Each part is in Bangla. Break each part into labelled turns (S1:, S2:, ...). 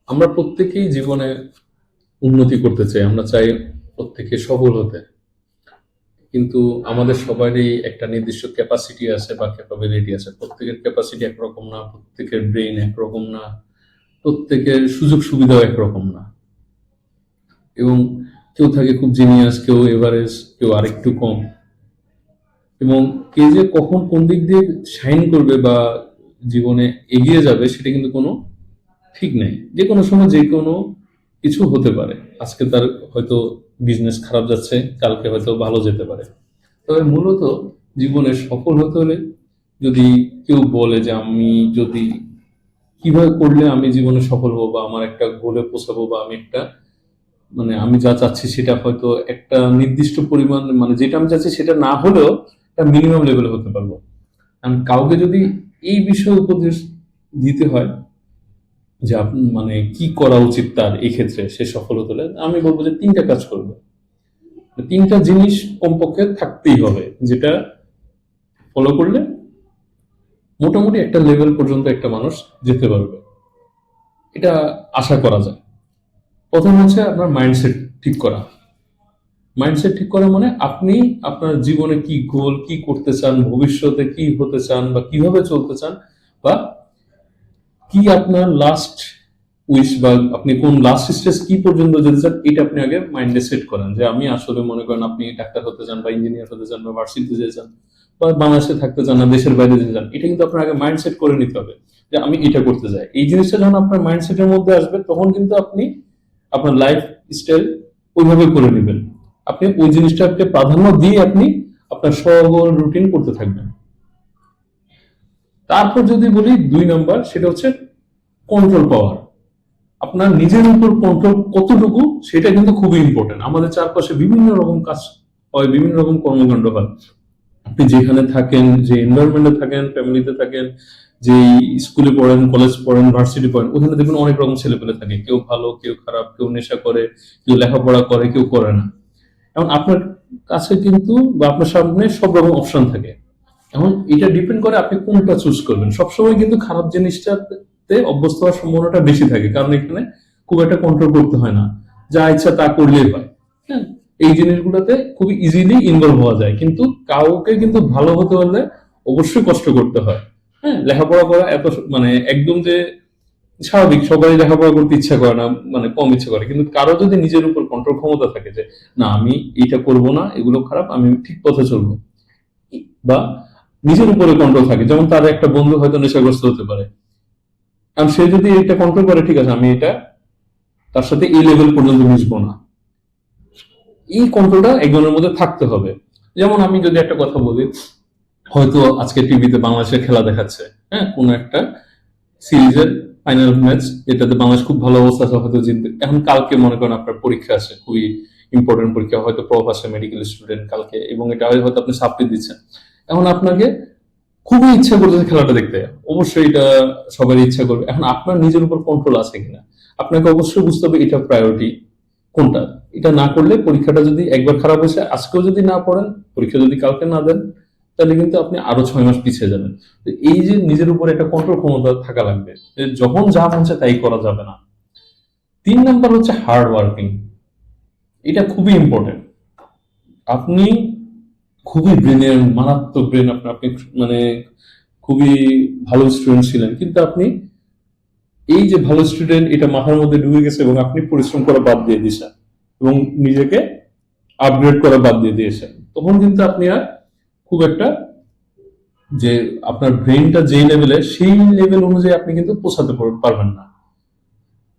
S1: আমরা প্রত্যেকেই জীবনে উন্নতি করতে চাই, আমরা চাই প্রত্যেকে সফল হতে। কিন্তু আমাদের সবারই একটা নির্দিষ্ট ক্যাপাসিটি আছে বা ক্যাপাবিলিটি আছে। প্রত্যেকের ক্যাপাসিটি একরকম না, প্রত্যেকের ব্রেইন একরকম না, প্রত্যেকের সুযোগ সুবিধাও একরকম না। এবং কেউ থাকে খুব জিনিয়াস, কেউ এভারেজ, কেউ আরেকটু কম। এবং কে যে কখন কোন দিক দিয়ে শাইন করবে বা জীবনে এগিয়ে যাবে সেটা কিন্তু কোনো ঠিক নেই। যে কোনো সময় যে কোনো কিছু হতে পারে। আজকে তার হয়তো বিজনেস খারাপ যাচ্ছে, কালকে হয়তো ভালো যেতে পারে। তবে মূলত জীবনে সফল হতে হলে যদি কেউ বলে যে আমি যদি কিভাবে করলে আমি জীবনে সফল হবো বা আমার একটা গোলে পৌঁছাবো বা আমি একটা আমি যা চাচ্ছি সেটা হয়তো একটা নির্দিষ্ট পরিমাণ যেটা আমি চাচ্ছি সেটা না হলেও একটা মিনিমাম লেভেলে হতে পারবো। আমি কাউকে যদি এই বিষয়ে উপদেশ দিতে হয় যে আপনি কি করা উচিত তার এই ক্ষেত্রে সে সফল হতে হলে, আমি বলবো যে তিনটা কাজ করবে। তিনটা জিনিস কমপক্ষে থাকতেই হবে, যেটা ফলো করলে মোটামুটি একটা লেভেল পর্যন্ত একটা মানুষ যেতে পারবে, এটা আশা করা যায়। প্রথম হচ্ছে আপনার মাইন্ডসেট ঠিক করা। মাইন্ডসেট ঠিক করা মানে আপনি আপনার জীবনে কি গোল, কি করতে চান, ভবিষ্যতে কি হতে চান বা কিভাবে চলতে চান, বা কি আপনার লাস্ট উইশ বা আপনি কোন লাস্ট স্টেজ কি পর্যন্ত যেতে চান, এটা আপনি আগে মাইন্ডে সেট করেন। যে আমি আসলে মনে করেন আপনি ডাক্তার হতে চান বা ইঞ্জিনিয়ার হতে চান বা ভার্সিটিতে যেতে চান বা বাংলাদেশে থাকতে চান না দেশের বাইরে যেতে চান, এটা কিন্তু আপনার আগে মাইন্ড সেট করে নিতে হবে যে আমি এটা করতে চাই। এই জিনিসটা যখন আপনার মাইন্ড সেটের মধ্যে আসবে তখন কিন্তু আপনি আপনার লাইফ স্টাইল ওইভাবে করে নেবেন। আপনি ওই জিনিসটাকে প্রাধান্য দিয়ে আপনি আপনার সকল রুটিন করতে থাকবেন। তারপর যদি বলি 2 নাম্বার, সেটা হচ্ছে কন্ট্রোল পাওয়ার। আপনার নিজের উপর কন্ট্রোল কতটুকু সেটা কিন্তু খুবই ইম্পর্টেন্ট। আমাদের চারপাশে বিভিন্ন রকম কাজ হয়, বিভিন্ন রকম কর্মকাণ্ড হয়। আপনি যেখানে থাকেন, যে এনভায়রনমেন্টে থাকেন, ফ্যামিলিতে থাকেন, যে স্কুলে পড়েন, কলেজ পড়েন, ভার্সিটি পড়েন, ওখানে দেখবেন অনেক রকম ছেলেপেলে থাকে। কেউ ভালো, কেউ খারাপ, কেউ নেশা করে, কেউ লেখাপড়া করে, কেউ করে না। এখন আপনার কাছে কিন্তু বা আপনার সামনে সব রকম অপশন থাকে। এখন এটা ডিপেন্ড করে আপনি কোনটা চুজ করবেন। সবসময় কিন্তু খারাপ জিনিসটাতে অভ্যস্ত হওয়ার সম্ভাবনাটা বেশি থাকে, কারণ এখানে খুব একটা কন্ট্রোল করতে হয় না, যা ইচ্ছা তা করলেই হয়। হ্যাঁ, এই জিনিসগুলোতে খুবই ইজিলি ইনভলভ হওয়া যায়। কিন্তু কাউকে কিন্তু ভালো হতে হলে অবশ্যই কষ্ট করতে হয়। হ্যাঁ, লেখাপড়া করা এত একদম যে স্বাভাবিক, সবাই লেখাপড়া করতে ইচ্ছা করে না, কম ইচ্ছা করে। কিন্তু কারো যদি নিজের উপর কন্ট্রোল ক্ষমতা থাকে যে না আমি এটা করব না, এগুলো খারাপ, আমি ঠিক পথে চলবো, বা নিজের উপরে কন্ট্রোল থাকে, যেমন তার একটা বন্ধু হয়তো নেশাগ্রস্ত হতে পারে, কারণ সে যদি এটা কন্ট্রোল করে ঠিক আছে আমি এটা তার সাথে এই লেভেল পর্যন্ত মিশবো না, এই কন্ট্রোলটা একজনের মধ্যে থাকতে হবে। যেমন আমি যদি একটা কথা বলি, হয়তো আজকে টিভিতে বাংলাদেশের খেলা দেখাচ্ছে, হ্যাঁ, কোন একটা সিরিজের ফাইনাল ম্যাচ, যেটাতে বাংলাদেশ খুব ভালো অবস্থা আছে, হয়তো জিতবে। এখন কালকে মনে করেন আপনার পরীক্ষা আছে, খুবই ইম্পর্টেন্ট পরীক্ষা, হয়তো প্রফ আছে, মেডিকেল স্টুডেন্ট কালকে, এবং এটা হয়তো আপনি সাপ্লি দিচ্ছেন। এখন আপনাকে খুবই ইচ্ছা করতেছে খেলাটা দেখতে, অবশ্যই এটা সবারই ইচ্ছা করবে। এখন আপনার নিজের উপর কন্ট্রোল আছে কিনা, আপনাকে অবশ্যই বুঝতে হবে এটা প্রায়োরিটি কোনটা। এটা না করলে পরীক্ষাটা যদি একবার খারাপ হয়েছে, আজকেও যদি না পড়েন, পরীক্ষা যদি কালকে না দেন, তাহলে কিন্তু আপনি আরো 6 মাস পিছিয়ে যাবেন। তো এই যে নিজের উপর একটা কন্ট্রোল ক্ষমতা থাকা লাগবে, যে যখন যা মনছে তাই করা যাবে না। 3 নাম্বার হচ্ছে হার্ড ওয়ার্কিং। এটা খুবই ইম্পর্টেন্ট। আপনি খুবই ব্রেনের মারাত্মক ব্রেন, আপনার আপনি মানে খুবই ভালো স্টুডেন্ট ছিলেন, কিন্তু আপনি এই যে ভালো স্টুডেন্ট এটা মাথার মধ্যে ঢুকে গেছে এবং আপনি পরিশ্রম করা বাদ দিয়ে দিয়েছেন এবং নিজেকে আপগ্রেড করা বাদ দিয়ে দিয়েছেন, তখন কিন্তু আপনি আর খুব একটা যে আপনার ব্রেনটা যেই লেভেলে সেই লেভেল অনুযায়ী আপনি কিন্তু পৌঁছাতে পারবেন না।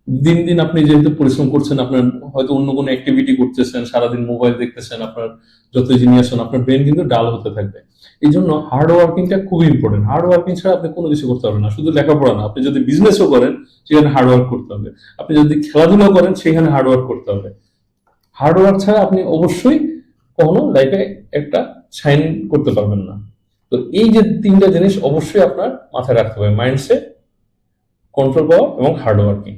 S1: দিন দিন আপনি যেহেতু পরিশ্রম করছেন, আপনার হয়তো অন্য কোনো অ্যাক্টিভিটি করতেছেন, সারাদিন মোবাইল দেখতেছেন, আপনার যত জিনিস আপনার ব্রেন কিন্তু ডাল হতে থাকবে। এই জন্য হার্ড ওয়ার্কিংটা খুবই ইম্পর্টেন্ট। হার্ড ওয়ার্কিং ছাড়া আপনি কোনো কিছু করতে পারবেন না। শুধু লেখাপড়া না, আপনি যদি বিজনেসও করেন সেখানে হার্ড ওয়ার্ক করতে হবে। আপনি যদি খেলাধুলা করেন সেখানে হার্ড ওয়ার্ক করতে হবে। হার্ড ওয়ার্ক ছাড়া আপনি অবশ্যই কখনো লাইফে একটা শাইন করতে পারবেন না। তো এই যে তিনটা জিনিস অবশ্যই আপনার মাথায় রাখতে হবে: মাইন্ডসেট, কন্ট্রোল পাওয়ার এবং হার্ড ওয়ার্কিং।